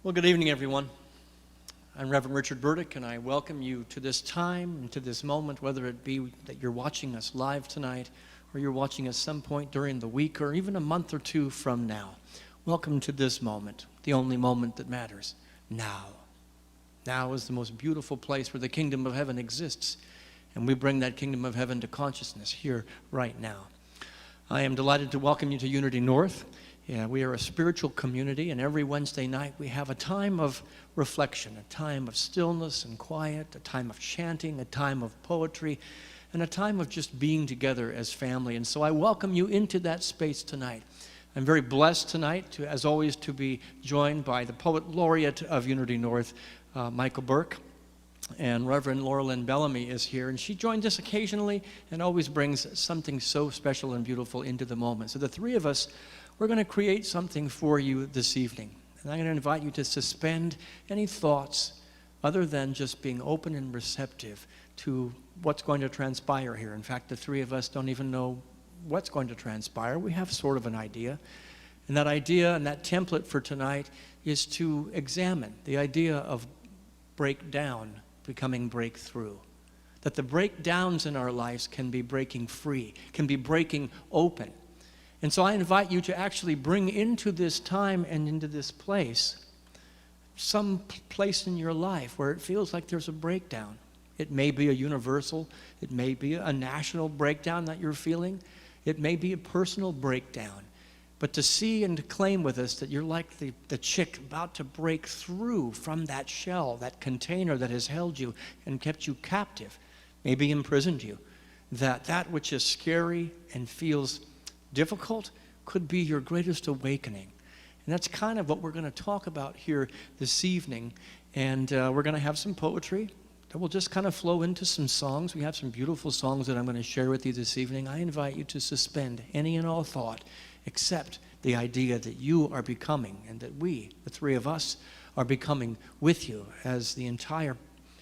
Well, good evening, everyone. I'm Reverend Richard Burdick, and I welcome you to this time and to this moment, whether it be that you're watching us live tonight or you're watching us some point during the week or even a month or two from now. Welcome to this moment, the only moment that matters, now. Now is the most beautiful place where the kingdom of heaven exists, and we bring that kingdom of heaven to consciousness here right now. I am delighted to welcome you to Unity North. Yeah, we are a spiritual community, and every Wednesday night we have a time of reflection, a time of stillness and quiet, a time of chanting, a time of poetry, and a time of just being together as family. And so I welcome you into that space tonight. I'm very blessed tonight, as always, to be joined by the Poet Laureate of Unity North, Michael Burke. And Reverend Laura Lynn Bellamy is here, and she joins us occasionally and always brings something so special and beautiful into the moment. So the three of us, we're going to create something for you this evening. And I'm going to invite you to suspend any thoughts other than just being open and receptive to what's going to transpire here. In fact, the three of us don't even know what's going to transpire. We have sort of an idea. And that idea and that template for tonight is to examine the idea of breakdown becoming breakthrough. That the breakdowns in our lives can be breaking free, can be breaking open. And so I invite you to actually bring into this time and into this place some place in your life where it feels like there's a breakdown. It may be a universal, it may be a national breakdown that you're feeling, it may be a personal breakdown. But to see and to claim with us that you're like the chick about to break through from that shell, that container that has held you and kept you captive, maybe imprisoned you, that which is scary and feels difficult could be your greatest awakening. And that's kind of what we're going to talk about here this evening. And we're going to have some poetry that will just kind of flow into some songs. We have some beautiful songs that I'm going to share with you this evening. I invite you to suspend any and all thought except the idea that you are becoming and that we, the three of us, are becoming with you as the entire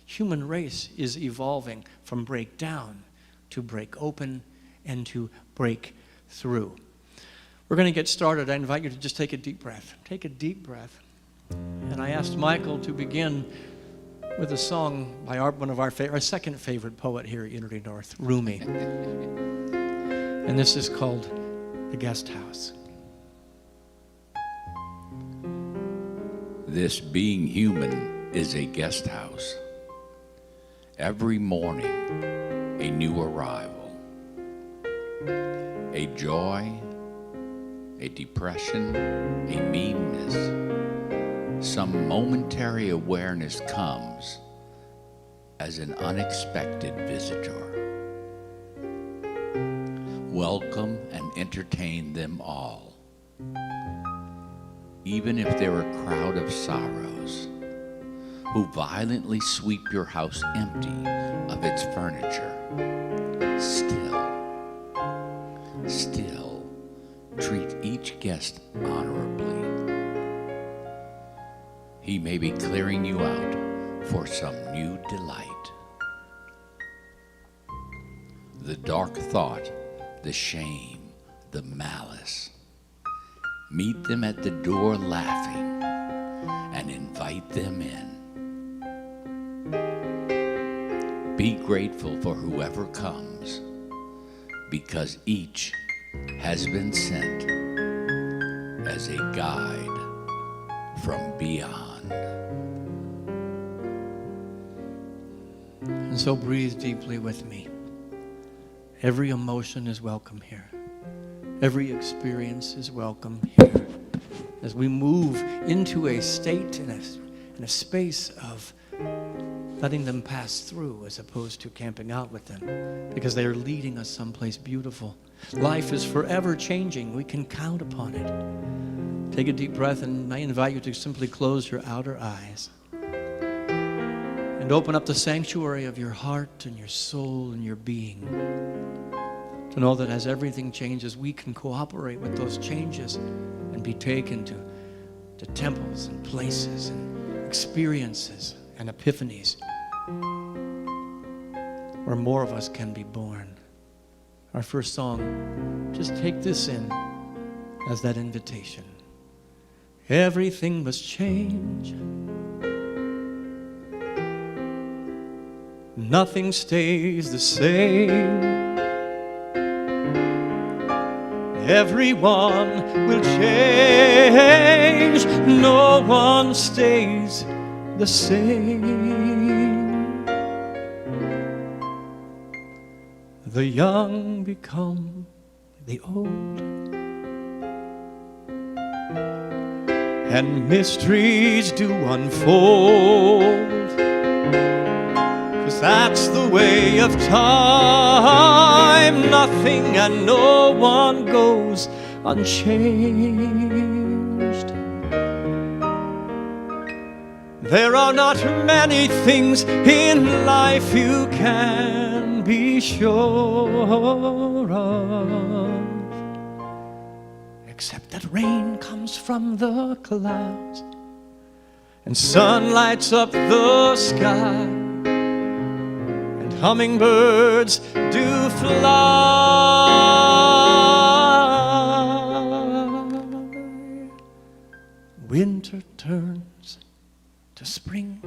human race is evolving from breakdown to break open and to break through. We're going to get started. I invite you to just take a deep breath. Take a deep breath. And I asked Michael to begin with a song by our second favorite poet here at Unity North, Rumi. And this is called The Guest House. This being human is a guest house. Every morning, a new arrival. A joy, a depression, a meanness. Some momentary awareness comes as an unexpected visitor. Welcome and entertain them all. Even if they're a crowd of sorrows who violently sweep your house empty of its furniture, still treat each guest honorably. He may be clearing you out for some new delight. The dark thought, the shame, the malice. Meet them at the door laughing and invite them in. Be grateful for whoever comes, because each has been sent as a guide from beyond. And so breathe deeply with me. Every emotion is welcome here. Every experience is welcome here. As we move into a state in a space of letting them pass through as opposed to camping out with them, because they are leading us someplace beautiful. Life is forever changing. We can count upon it. Take a deep breath, and I invite you to simply close your outer eyes and open up the sanctuary of your heart and your soul and your being, to know that as everything changes, we can cooperate with those changes and be taken to temples and places and experiences and epiphanies where more of us can be born. Our first song, just take this in as that invitation. everything must change. Nothing stays the same. Everyone will change. No one stays the same. The young become the old, and mysteries do unfold. 'Cause that's the way of time. Nothing and no one goes unchanged. There are not many things in life you can be sure of, except that rain comes from the clouds and sun lights up the sky, and hummingbirds do fly. Winter turns to spring,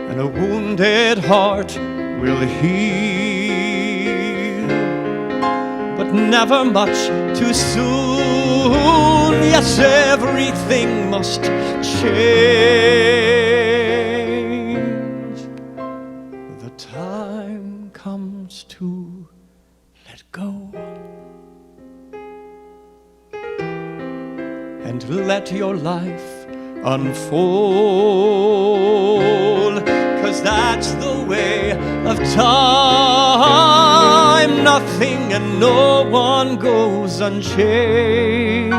and a wounded heart will heal, but never much too soon. Yes, everything must change. The time comes to let go and let your life unfold. 'Cause that's the way of time. Nothing and no one goes unchanged.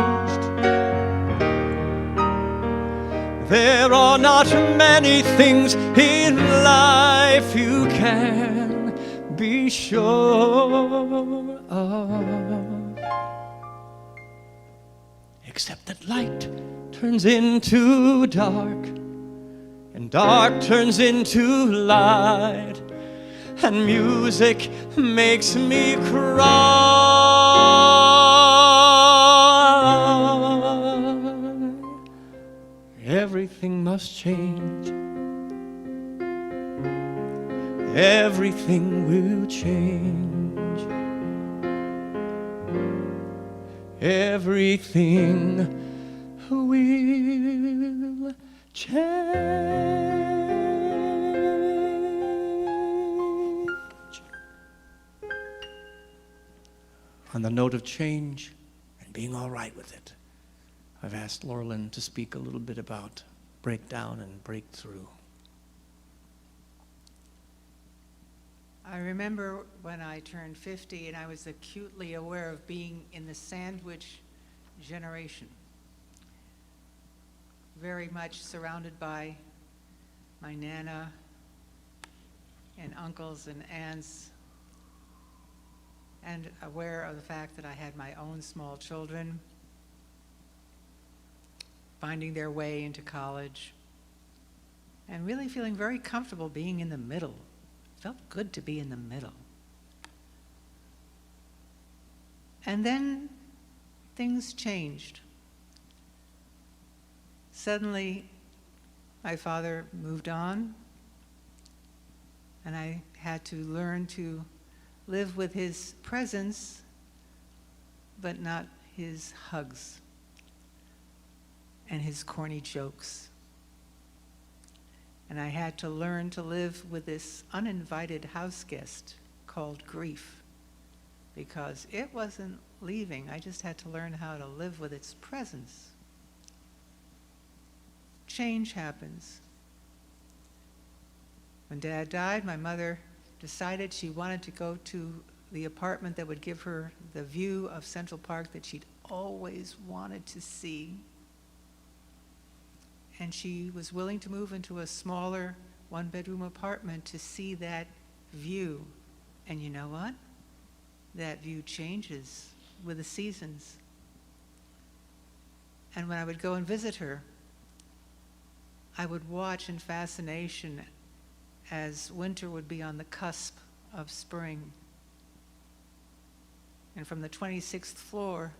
There are not many things in life you can be sure of, except that light turns into dark, and dark turns into light, and music makes me cry. Everything must change. Everything will change. Everything will change. On the note of change and being all right with it, I've asked Laurelyn to speak a little bit about breakdown and breakthrough. I remember when I turned 50 and I was acutely aware of being in the sandwich generation, very much surrounded by my Nana and uncles and aunts, and aware of the fact that I had my own small children finding their way into college, and really feeling very comfortable being in the middle. Felt good to be in the middle. And then things changed. Suddenly, my father moved on, and I had to learn to live with his presence, but not his hugs and his corny jokes. And I had to learn to live with this uninvited house guest called grief, because it wasn't leaving. I just had to learn how to live with its presence. Change happens. When Dad died, my mother decided she wanted to go to the apartment that would give her the view of Central Park that she'd always wanted to see. And she was willing to move into a smaller one-bedroom apartment to see that view. And you know what? That view changes with the seasons. And when I would go and visit her, I would watch in fascination as winter would be on the cusp of spring. And from the 26th floor,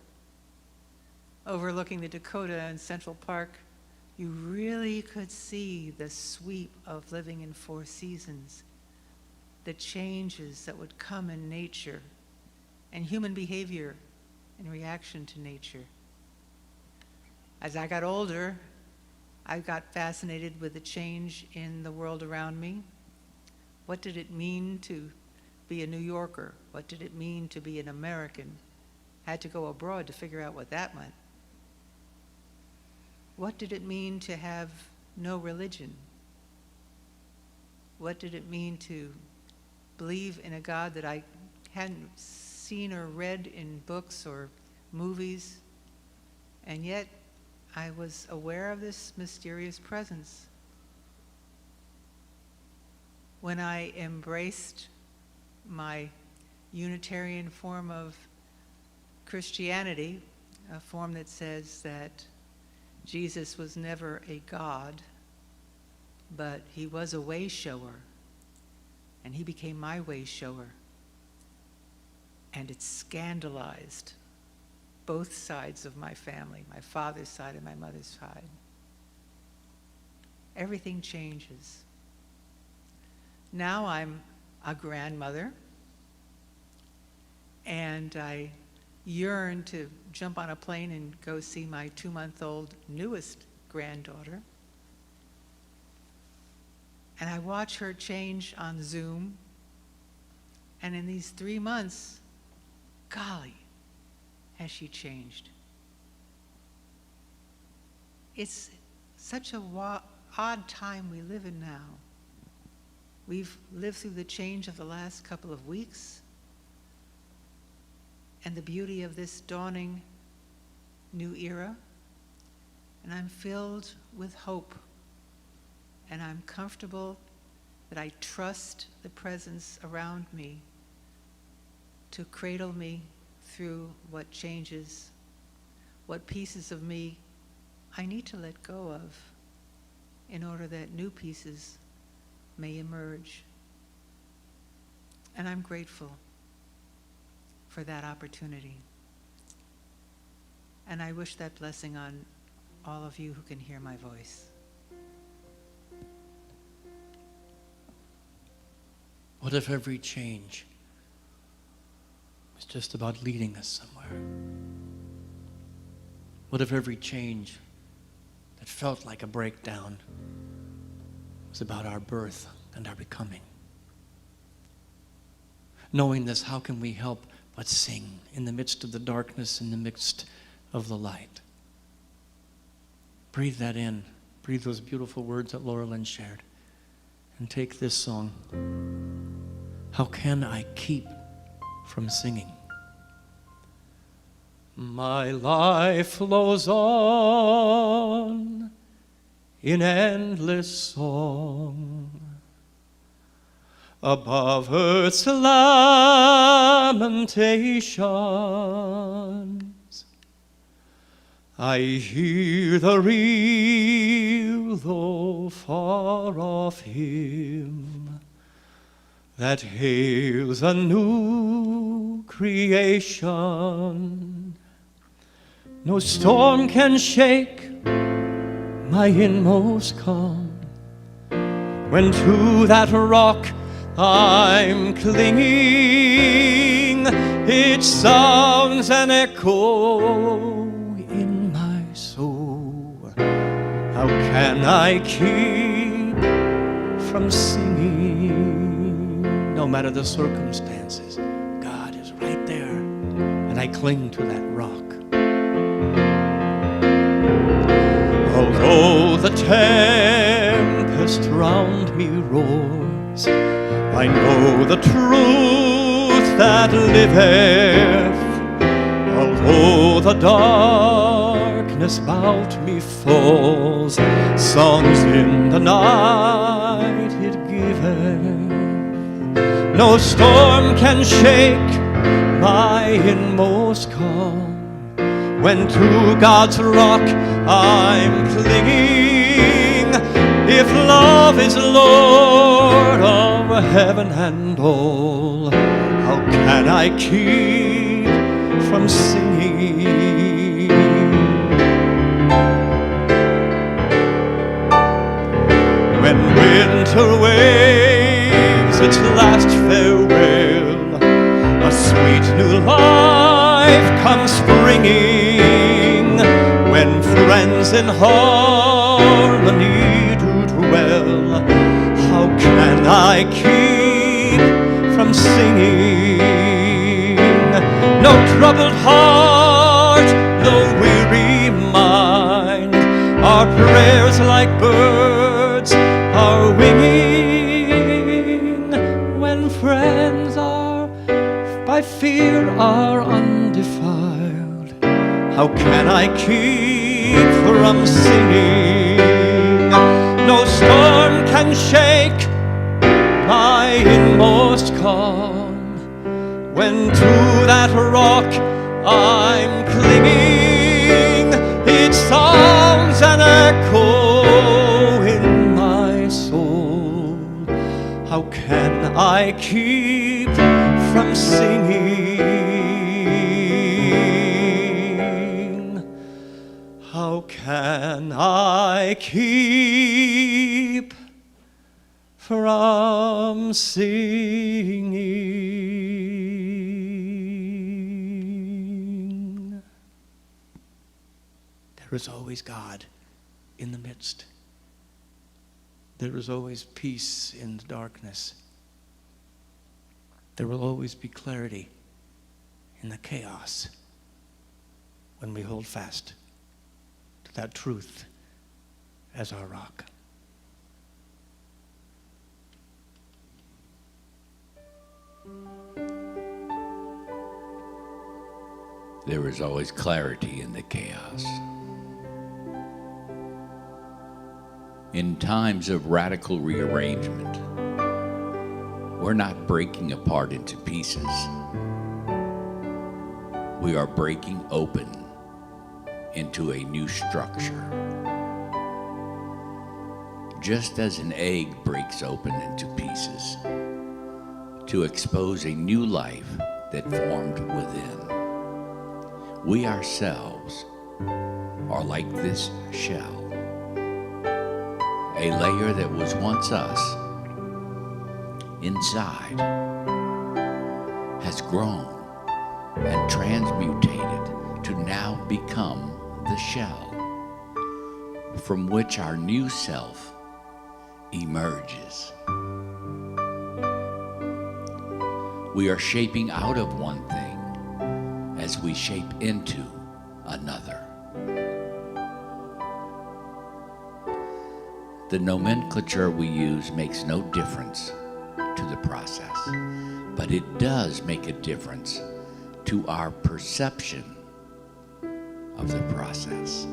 overlooking the Dakota and Central Park, you really could see the sweep of living in four seasons, the changes that would come in nature and human behavior in reaction to nature. As I got older, I got fascinated with the change in the world around me. What did it mean to be a New Yorker? What did it mean to be an American? Had to go abroad to figure out what that meant. What did it mean to have no religion? What did it mean to believe in a God that I hadn't seen or read in books or movies? And yet, I was aware of this mysterious presence. When I embraced my Unitarian form of Christianity, a form that says that Jesus was never a God, but he was a way shower, and he became my way shower. And it scandalized both sides of my family, my father's side and my mother's side. Everything changes. Now I'm a grandmother, and I yearn to jump on a plane and go see my 2-month-old newest granddaughter. And I watch her change on Zoom. And in these 3 months, golly, has she changed. It's such a odd time we live in now. We've lived through the change of the last couple of weeks, and the beauty of this dawning new era. And I'm filled with hope. And I'm comfortable that I trust the presence around me to cradle me through what changes, what pieces of me I need to let go of in order that new pieces may emerge. And I'm grateful for that opportunity. And I wish that blessing on all of you who can hear my voice. What if every change was just about leading us somewhere? What if every change that felt like a breakdown was about our birth and our becoming? Knowing this, how can we help but sing in the midst of the darkness, in the midst of the light? Breathe that in. Breathe those beautiful words that Laura Lynn shared. And take this song. How can I keep from singing? My life flows on in endless song, above earth's lamentations. I hear the real, though far off hymn that hails a new creation. No storm can shake my inmost calm when to that rock I'm clinging. It sounds an echo in my soul. How can I keep from singing? No matter the circumstances, God is right there, and I cling to that rock. Although the tempest round me roars, I know the truth that liveth. Although the darkness about me falls, songs in the night it giveth. No storm can shake my inmost calm when to God's rock I'm clinging. If love is Lord of heaven and all, how can I keep from singing? friends in harmony do dwell, how can I keep from singing? No troubled heart, no weary mind, our prayers like birds are winging. When friends are by fear are undefiled, how can I keep from singing? No storm can shake my inmost calm, when to that rock I'm clinging. It sounds an echo in my soul, how can I keep from singing? How can I keep from singing? There is always God in the midst. There is always peace in the darkness. There will always be clarity in the chaos when we hold fast to that truth as our rock. There is always clarity in the chaos. In times of radical rearrangement, we're not breaking apart into pieces. We are breaking open into a new structure. Just as an egg breaks open into pieces to expose a new life that formed within, we ourselves are like this shell, a layer that was once us inside has grown and transmutated to now become the shell from which our new self emerges. We are shaping out of one thing as we shape into another. The nomenclature we use makes no difference to the process, but it does make a difference to our perception of the process.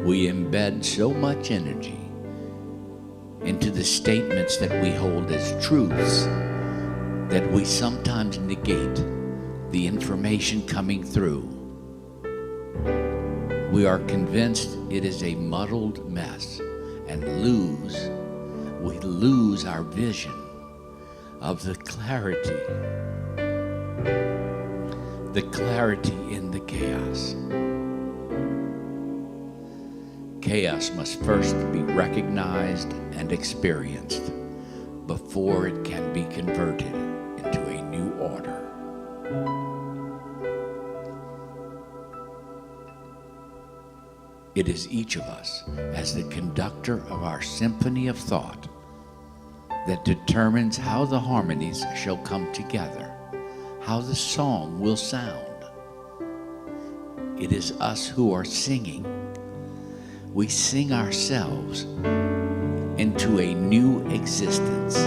We embed so much energy into the statements that we hold as truths that we sometimes negate the information coming through. We are convinced it is a muddled mess and we lose our vision of the clarity in the chaos. Chaos must first be recognized and experienced before it can be converted into a new order. It is each of us, as the conductor of our symphony of thought, that determines how the harmonies shall come together, how the song will sound. It is us who are singing. We sing ourselves into a new existence.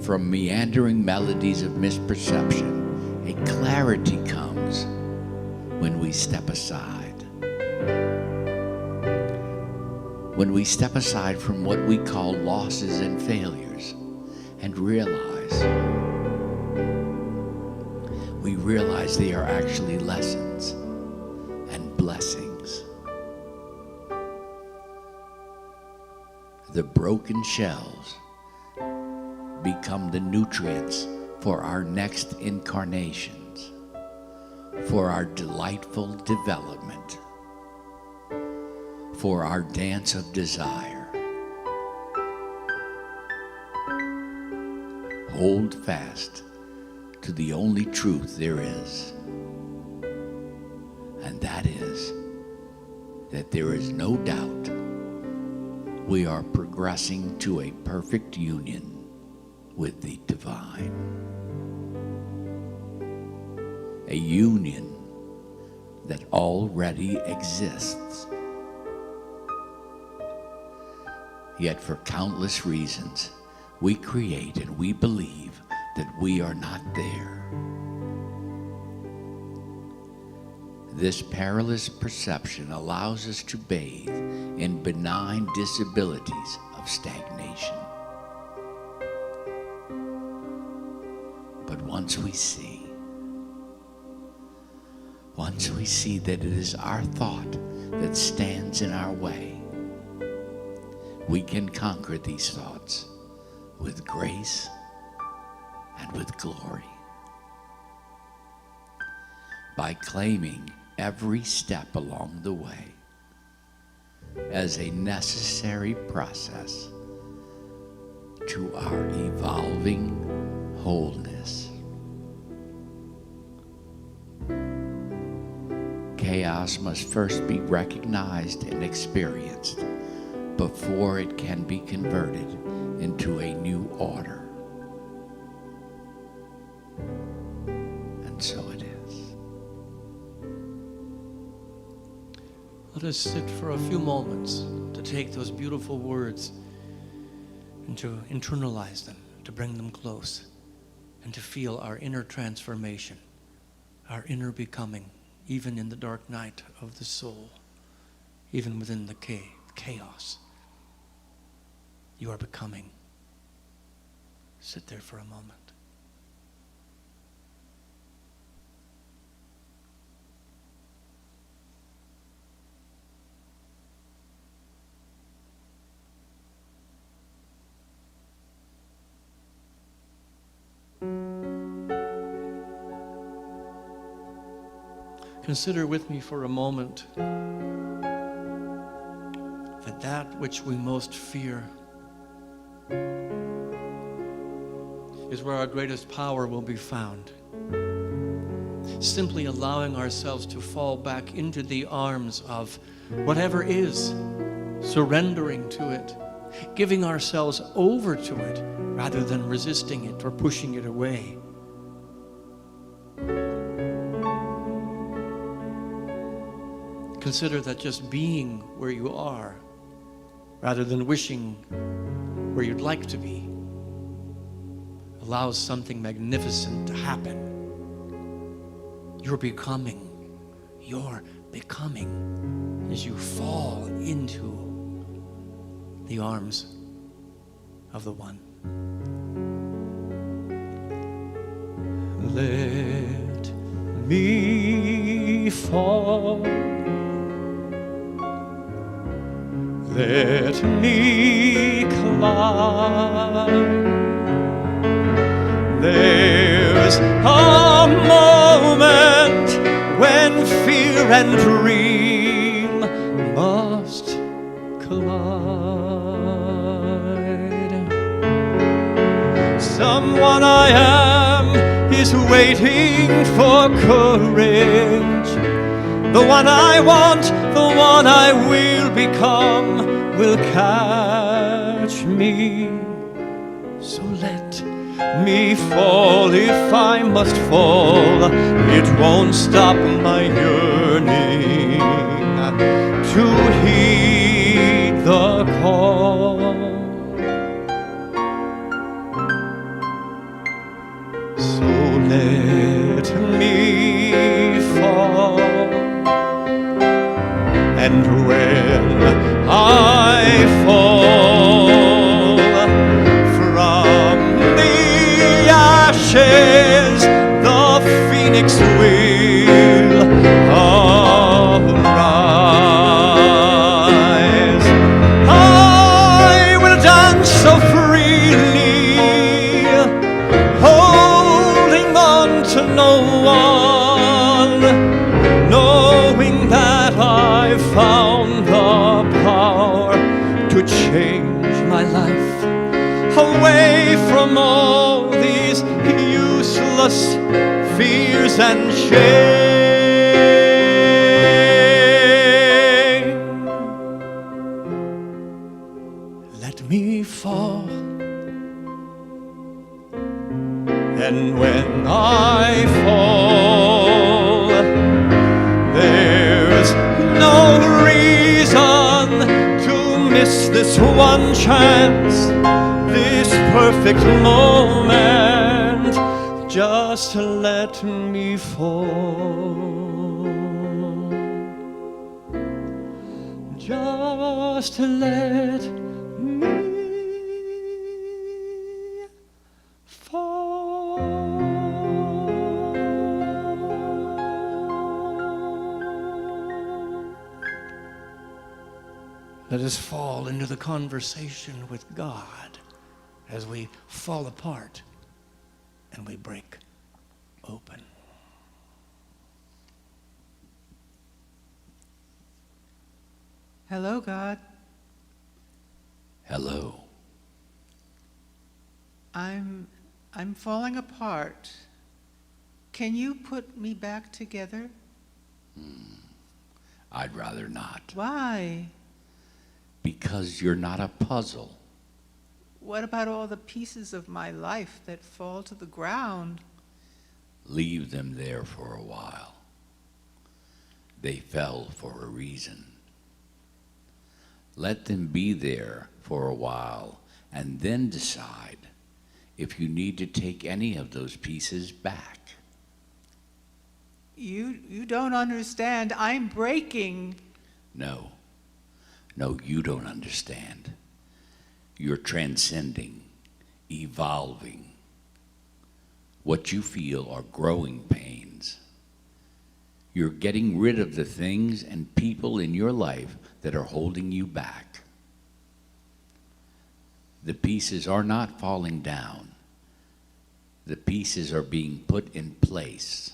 From meandering melodies of misperception, a clarity comes when we step aside. When we step aside from what we call losses and failures and we realize they are actually lessons and blessings. The broken shells become the nutrients for our next incarnations, for our delightful development, for our dance of desire. Hold fast to the only truth there is. And that is that there is no doubt we are progressing to a perfect union with the divine. A union that already exists. Yet for countless reasons, we create and we believe that we are not there. This perilous perception allows us to bathe in benign disabilities of stagnation. But once we see that it is our thought that stands in our way, we can conquer these thoughts with grace and with glory. By claiming every step along the way as a necessary process to our evolving wholeness. Chaos must first be recognized and experienced before it can be converted into a new order. And so it is. Let us sit for a few moments to take those beautiful words and to internalize them, to bring them close, and to feel our inner transformation, our inner becoming, even in the dark night of the soul, even within the chaos. You are becoming. Sit there for a moment. Consider with me for a moment that which we most fear is where our greatest power will be found. Simply allowing ourselves to fall back into the arms of whatever is, surrendering to it, giving ourselves over to it rather than resisting it or pushing it away. Consider that just being where you are, rather than wishing where you'd like to be, allows something magnificent to happen. You're becoming as you fall into the arms of the One. Let me fall. Let me climb. There's a moment when fear and dream must collide. Someone I am is waiting for courage. The one I want, the one I will become, will catch me. So let me fall if I must fall. It won't stop my yearning to heed the call. So let me fall. And when I fall from the ashes, the phoenix will arise. I will dance so freely, holding on to no one, knowing that I've found the power to change my life away from all these useless endless fears and shame. Let me fall, and when I fall, there's no reason to miss this one chance, this perfect moment. Just let me fall. Just let me fall. Let us fall into the conversation with God as we fall apart and we break open. Hello, God. Hello. I'm falling apart. Can you put me back together? I'd rather not. Why? Because you're not a puzzle. What about all the pieces of my life that fall to the ground? Leave them there for a while. They fell for a reason. Let them be there for a while and then decide if you need to take any of those pieces back. You don't understand. I'm breaking. No, you don't understand. You're transcending, evolving. What you feel are growing pains. You're getting rid of the things and people in your life that are holding you back. The pieces are not falling down. The pieces are being put in place.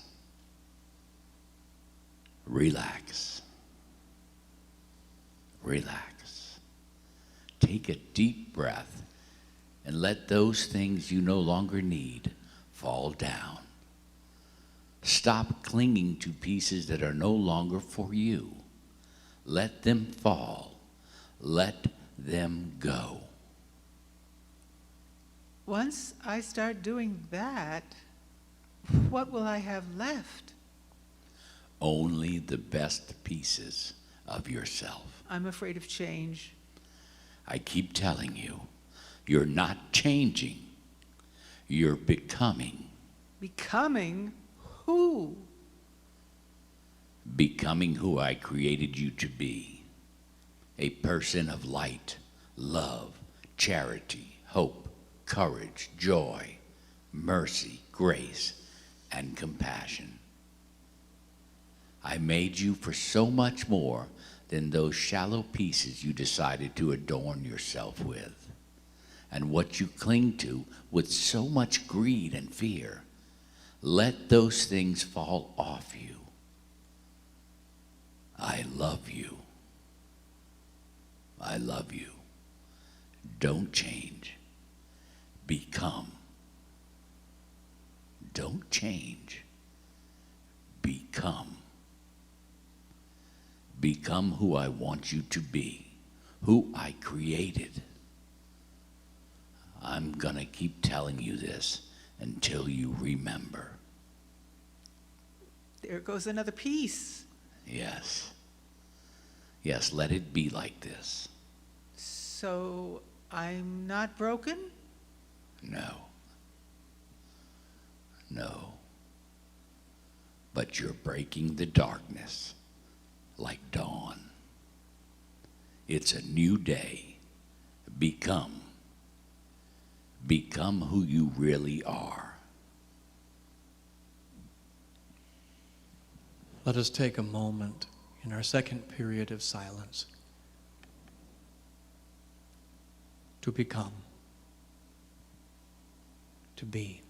Relax. Relax. Take a deep breath and let those things you no longer need fall down. Stop clinging to pieces that are no longer for you. Let them fall. Let them go. Once I start doing that, what will I have left? Only the best pieces of yourself. I'm afraid of change. I keep telling you, you're not changing. You're becoming. Becoming who? Becoming who I created you to be. A person of light, love, charity, hope, courage, joy, mercy, grace, and compassion. I made you for so much more than those shallow pieces you decided to adorn yourself with, and what you cling to with so much greed and fear. Let those things fall off you. I love you. I love you. Don't change. Become. Don't change. Become. Become who I want you to be, who I created. I'm gonna keep telling you this until you remember. There goes another piece. Yes. Yes, let it be like this. So I'm not broken? No. No. But you're breaking the darkness like dawn. It's a new day. Become. Become who you really are. Let us take a moment in our second period of silence to become, to be.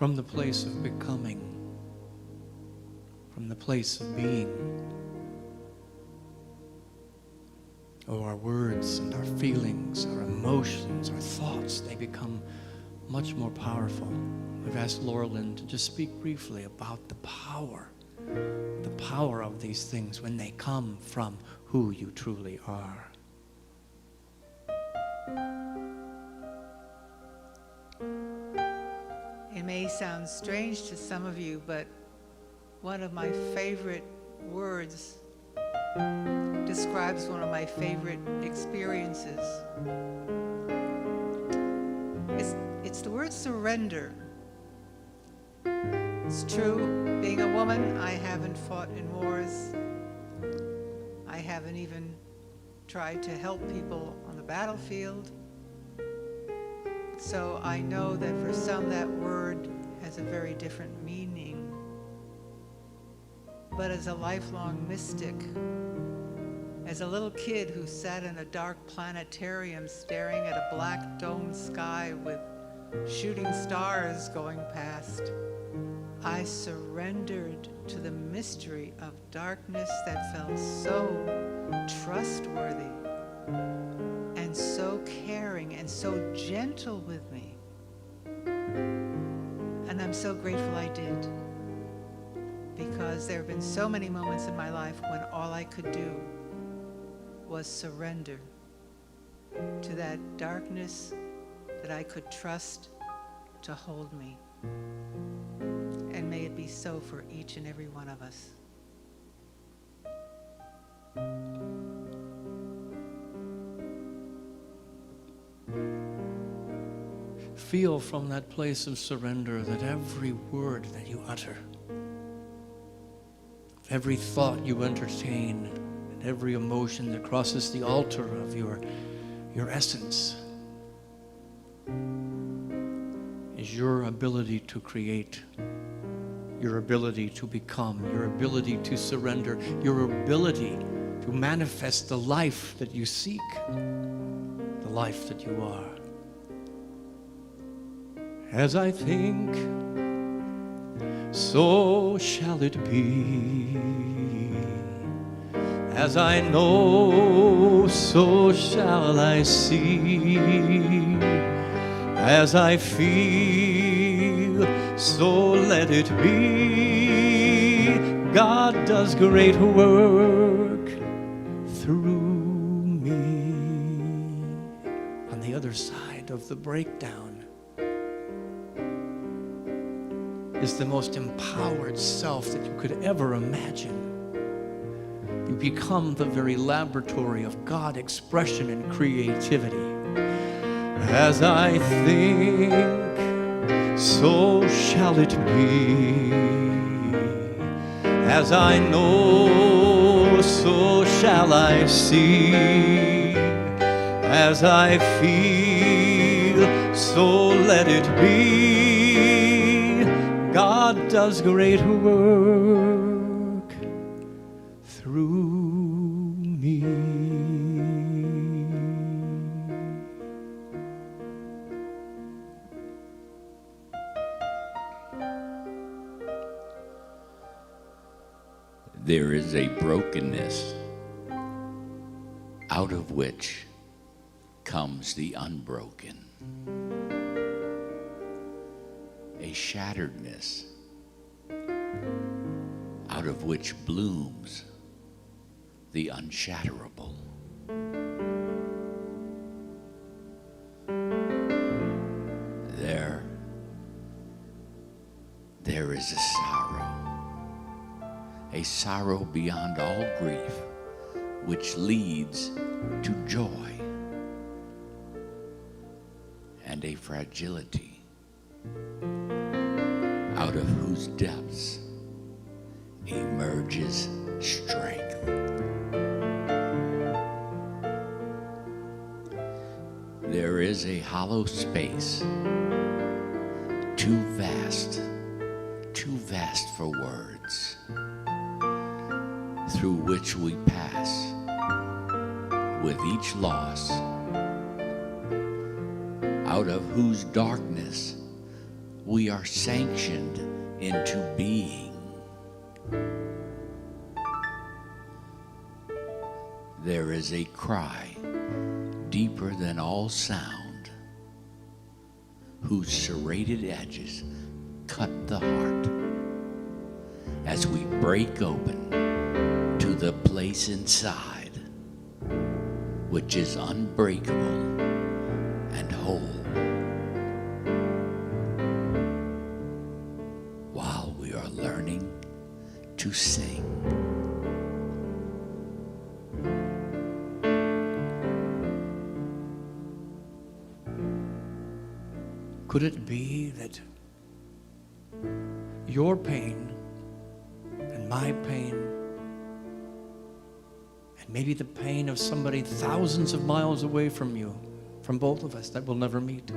from the place of becoming, from the place of being. Oh, our words and our feelings, our emotions, our thoughts, they become much more powerful. We've asked Laura Lynn to just speak briefly about the power of these things when they come from who you truly are. It may sound strange to some of you, but one of my favorite words describes one of my favorite experiences. It's the word surrender. It's true, being a woman, I haven't fought in wars. I haven't even tried to help people on the battlefield. So I know that for some that word has a very different meaning. But as a lifelong mystic, as a little kid who sat in a dark planetarium staring at a black domed sky with shooting stars going past, I surrendered to the mystery of darkness that felt so trustworthy and so caring and so gentle with me. And I'm so grateful I did, because there have been so many moments in my life when all I could do was surrender to that darkness that I could trust to hold me. And may it be so for each and every one of us. Feel from that place of surrender that every word that you utter, every thought you entertain, and every emotion that crosses the altar of your essence is your ability to create, your ability to become, your ability to surrender, your ability to manifest the life that you seek, the life that you are. As I think, so shall it be. As I know, so shall I see. As I feel, so let it be. God does great work through me. On the other side of the breakdown is the most empowered self that you could ever imagine. You become the very laboratory of God expression and creativity. As I think, so shall it be. As I know, so shall I see. As I feel, so let it be. God does great work through me. There is a brokenness out of which comes the unbroken. A shatteredness out of which blooms the unshatterable. There is a sorrow beyond all grief, which leads to joy, and a fragility out of whose depths emerges strength. There is a hollow space, too vast for words, through which we pass with each loss, out of whose darkness we are sanctioned into being. There is a cry deeper than all sound, whose serrated edges cut the heart as we break open to the place inside which is unbreakable and whole, while we are learning to sing. Could it be that your pain and my pain, and maybe the pain of somebody thousands of miles away from you, from both of us that we'll never meet,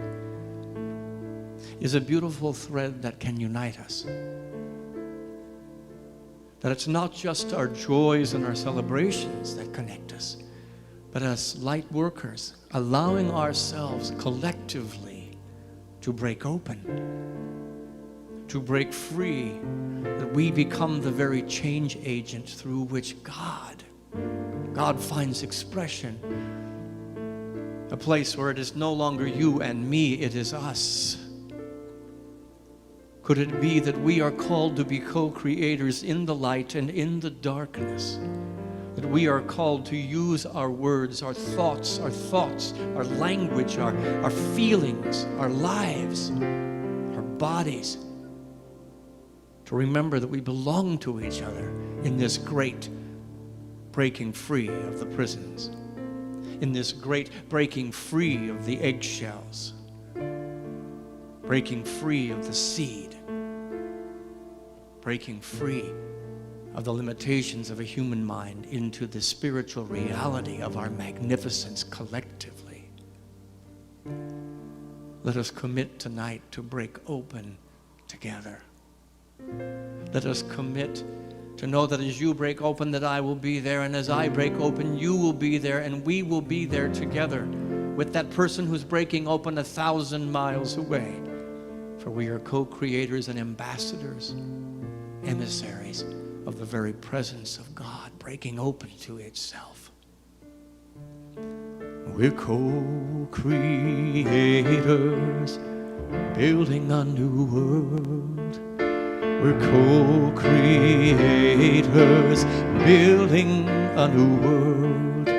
is a beautiful thread that can unite us? That it's not just our joys and our celebrations that connect us, but as light workers, allowing ourselves collectively to break open, to break free, that we become the very change agent through which God finds expression. A place where it is no longer you and me, it is us. Could it be that we are called to be co-creators in the light and in the darkness? That we are called to use our words, our thoughts, our language, our feelings, our lives, our bodies, to remember that we belong to each other in this great breaking free of the prisons, in this great breaking free of the eggshells, breaking free of the seed, breaking free of the limitations of a human mind into the spiritual reality of our magnificence collectively. Let us commit tonight to break open together. Let us commit to know that as you break open, that I will be there, and as I break open, you will be there, and we will be there together with that person who's breaking open 1,000 miles away. For we are co-creators and ambassadors, emissaries of the very presence of God, breaking open to itself. We're co-creators, building a new world. We're co-creators, building a new world.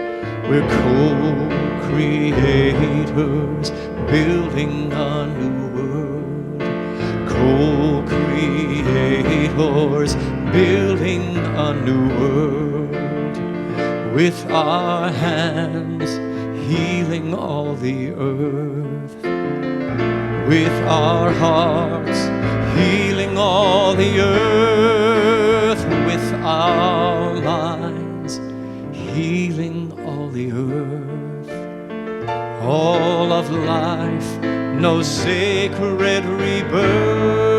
We're co-creators, building a new world. Co-creators, building a new world. With our hands, healing all the earth. With our hearts, healing all the earth. With our minds, healing all the earth. All of life, no sacred rebirth.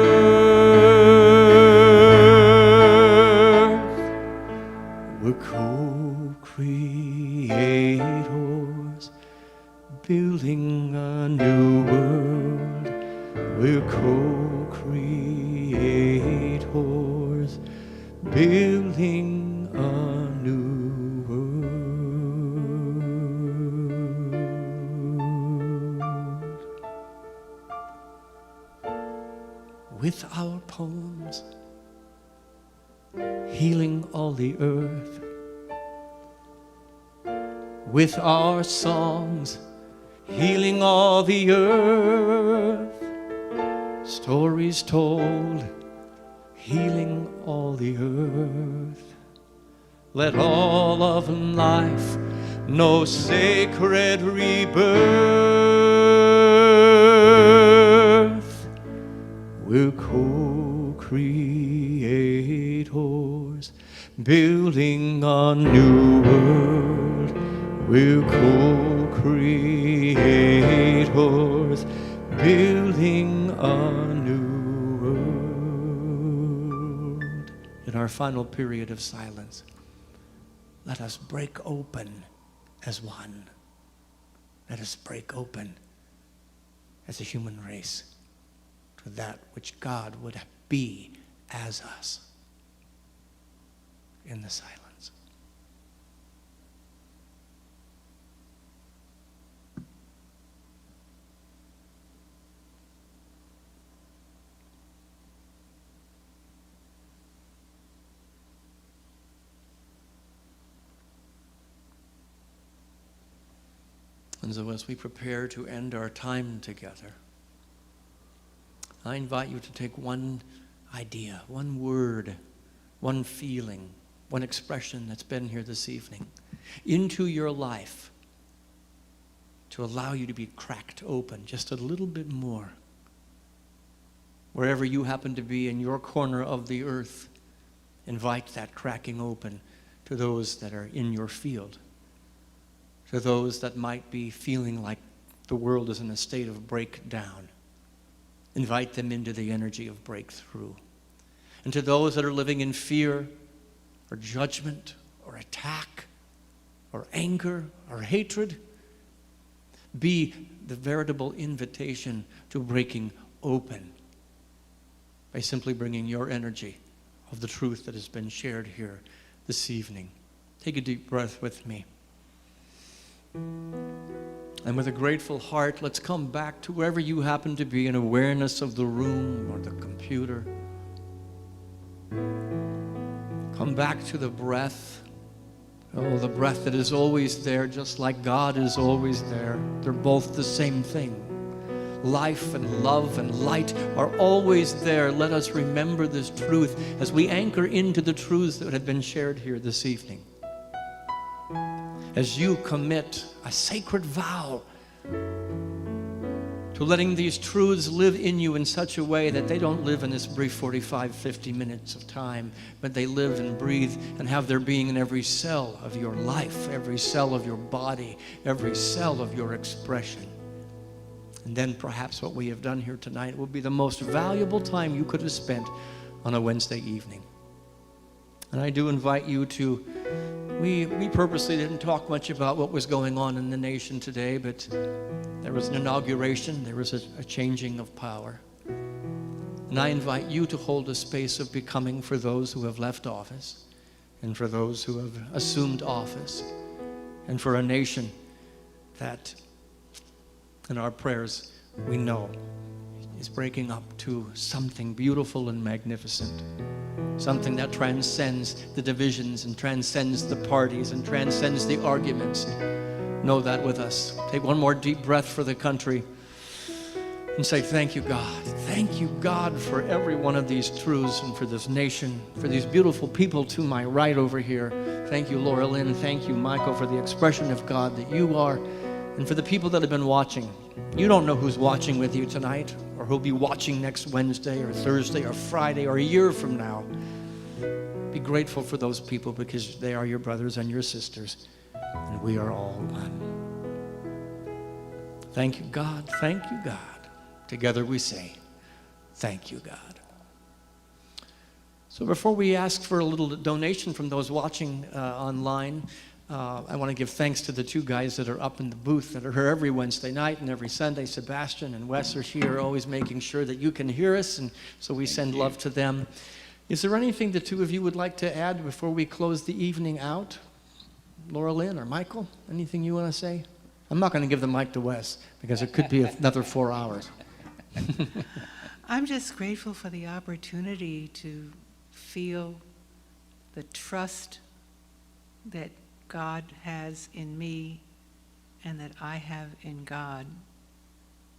We're co-creators, building a new world. We're co-creators, building a new world. With our poems, healing all the earth. With our songs, healing all the earth. Stories told, healing all the earth. Let all of life know sacred rebirth. We're co-creators, building a new world. We're co-creators, building a new world. In our final period of silence, let us break open as one. Let us break open as a human race to for that which God would be as us in the silence. And so as we prepare to end our time together, I invite you to take one idea, one word, one feeling, one expression that's been here this evening into your life to allow you to be cracked open just a little bit more. Wherever you happen to be in your corner of the earth, invite that cracking open to those that are in your field, to those that might be feeling like the world is in a state of breakdown. Invite them into the energy of breakthrough. And to those that are living in fear or judgment or attack or anger or hatred, be the veritable invitation to breaking open by simply bringing your energy of the truth that has been shared here this evening. Take a deep breath with me. And with a grateful heart, let's come back to wherever you happen to be in awareness of the room or the computer. Come back to the breath. Oh, the breath that is always there, just like God is always there. They're both the same thing. Life and love and light are always there. Let us remember this truth as we anchor into the truths that have been shared here this evening. As you commit a sacred vow to letting these truths live in you in such a way that they don't live in this brief 45, 50 minutes of time, but they live and breathe and have their being in every cell of your life, every cell of your body, every cell of your expression. And then perhaps what we have done here tonight will be the most valuable time you could have spent on a Wednesday evening. And I do invite you to, we purposely didn't talk much about what was going on in the nation today, but there was an inauguration, there was a changing of power. And I invite you to hold a space of becoming for those who have left office and for those who have assumed office and for a nation that in our prayers we know is breaking up to something beautiful and magnificent. Something that transcends the divisions and transcends the parties and transcends the arguments. Know that with us. Take one more deep breath for the country and say, thank you, God. Thank you, God, for every one of these truths and for this nation, for these beautiful people to my right over here. Thank you, Laura Lynn. Thank you, Michael, for the expression of God that you are, and for the people that have been watching. You don't know who's watching with you tonight, or who'll be watching next Wednesday or Thursday or Friday or a year from now. Be grateful for those people because they are your brothers and your sisters, and we are all one. Thank you, God. Thank you, God. Together we say, thank you, God. So before we ask for a little donation from those watching online, I want to give thanks to the two guys that are up in the booth that are here every Wednesday night and every Sunday. Sebastian and Wes are here, always making sure that you can hear us, and so we send love to them. Is there anything the two of you would like to add before we close the evening out? Laura Lynn or Michael, anything you want to say? I'm not going to give the mic to Wes because it could be another 4 hours. I'm just grateful for the opportunity to feel the trust that God has in me and that I have in God,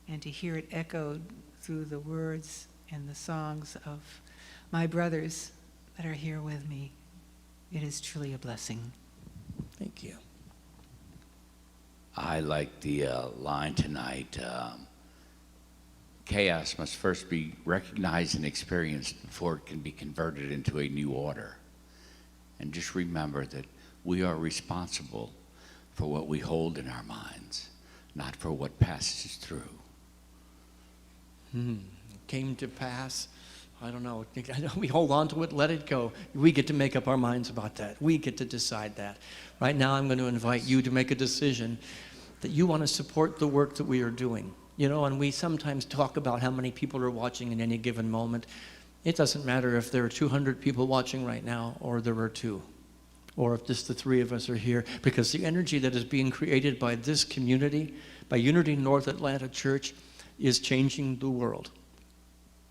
and to hear it echoed through the words and the songs of my brothers that are here with me. It is truly a blessing. Thank you. I like the line tonight. Chaos must first be recognized and experienced before it can be converted into a new order. And just remember that we are responsible for what we hold in our minds, not for what passes through. Came to pass. I don't know. We hold on to it, let it go. We get to make up our minds about that. We get to decide that. Right now, I'm going to invite you to make a decision that you want to support the work that we are doing. You know, and we sometimes talk about how many people are watching in any given moment. It doesn't matter if there are 200 people watching right now or there are 2, or if just the 3 of us are here, because the energy that is being created by this community, by Unity North Atlanta Church, is changing the world.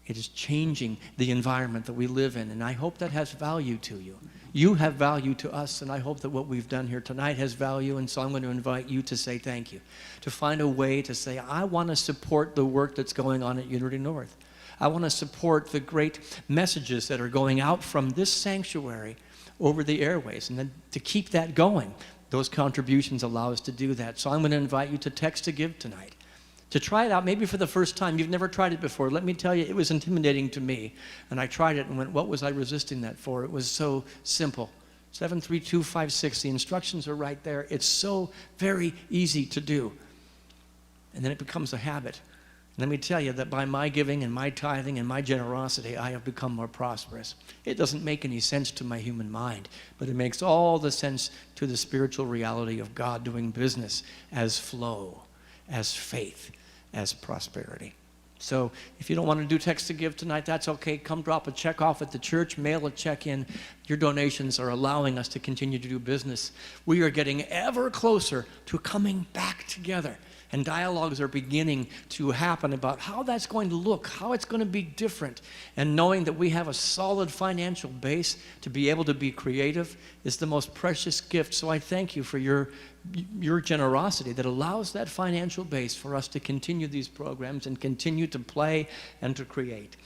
It is changing the environment that we live in, and I hope that has value to you. You have value to us, and I hope that what we've done here tonight has value, and so I'm going to invite you to say thank you, to find a way to say, I want to support the work that's going on at Unity North. I want to support the great messages that are going out from this sanctuary over the airways, and then to keep that going. Those contributions allow us to do that. So I'm going to invite you to text to give tonight, to try it out, maybe for the first time. You've never tried it before. Let me tell you, it was intimidating to me. And I tried it and went, what was I resisting that for? It was so simple. 73256, the instructions are right there. It's so very easy to do. And then it becomes a habit. Let me tell you that by my giving and my tithing and my generosity, I have become more prosperous. It doesn't make any sense to my human mind, but it makes all the sense to the spiritual reality of God doing business as flow, as faith, as prosperity. So if you don't want to do text to give tonight, that's okay. Come drop a check off at the church, mail a check in. Your donations are allowing us to continue to do business. We are getting ever closer to coming back together. And dialogues are beginning to happen about how that's going to look, how it's going to be different. And knowing that we have a solid financial base to be able to be creative is the most precious gift. So I thank you for your generosity that allows that financial base for us to continue these programs and continue to play and to create.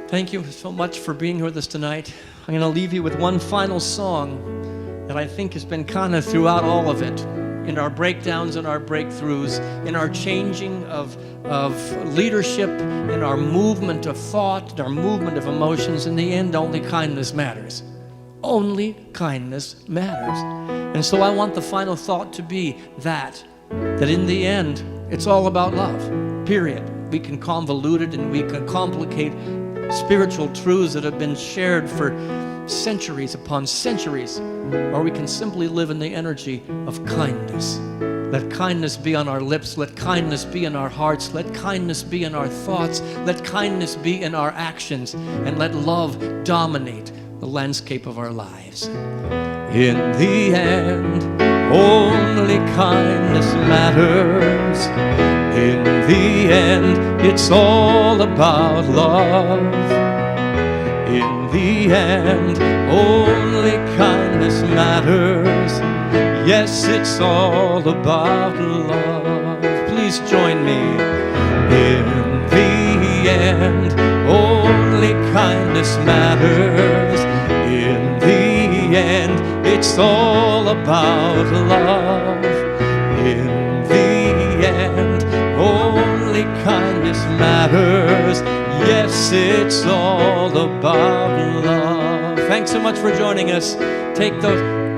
Thank you so much for being here with us tonight. I'm going to leave you with one final song that I think has been kind of throughout all of it. In our breakdowns and our breakthroughs, in our changing of leadership, in our movement of thought, in our movement of emotions, in the end, only kindness matters. Only kindness matters. And so I want the final thought to be that in the end, it's all about love, period. We can convolute it and we can complicate spiritual truths that have been shared for centuries upon centuries, or we can simply live in the energy of kindness. Let kindness be on our lips. Let kindness be in our hearts. Let kindness be in our thoughts. Let kindness be in our actions. And let love dominate the landscape of our lives. In the end, only kindness matters. In the end, it's all about love. In the end, only kindness matters. Yes, it's all about love. Please join me. In the end, only kindness matters. In the end, it's all about love. In the end, only kindness matters. Yes, it's all about love. Thanks so much for joining us. Take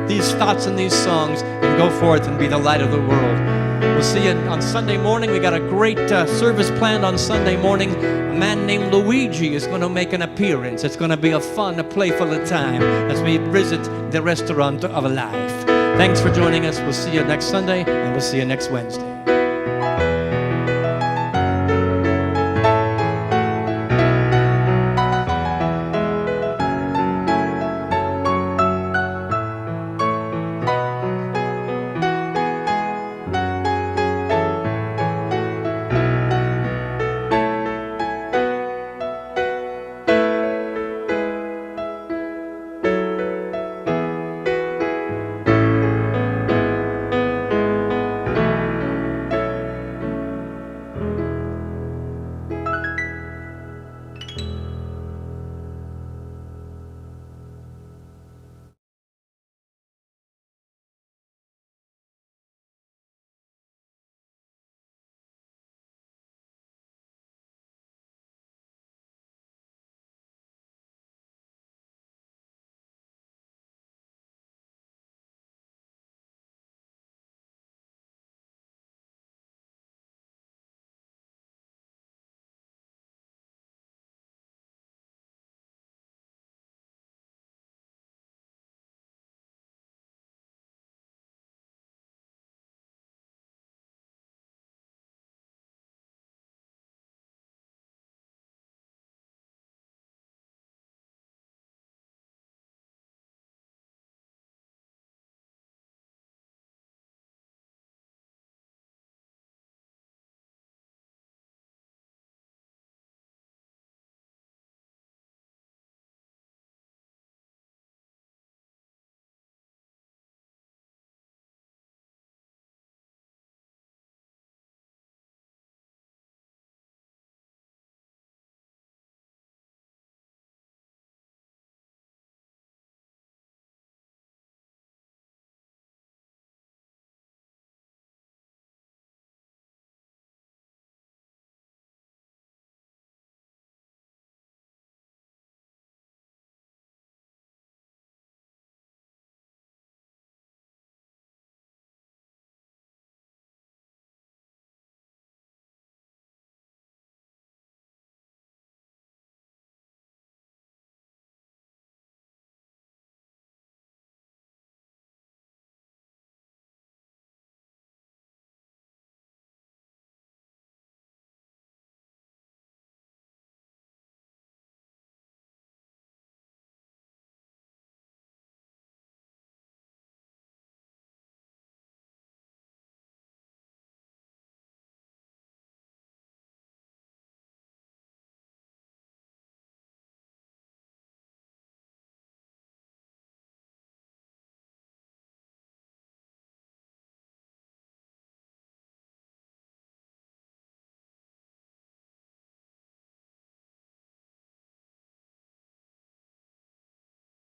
these thoughts and these songs and go forth and be the light of the world. We'll see you on Sunday morning. We got a great service planned on Sunday morning. A man named Luigi is going to make an appearance. It's going to be a fun, a playful time as we visit the restaurant of life. Thanks for joining us. We'll see you next Sunday, and we'll see you next Wednesday.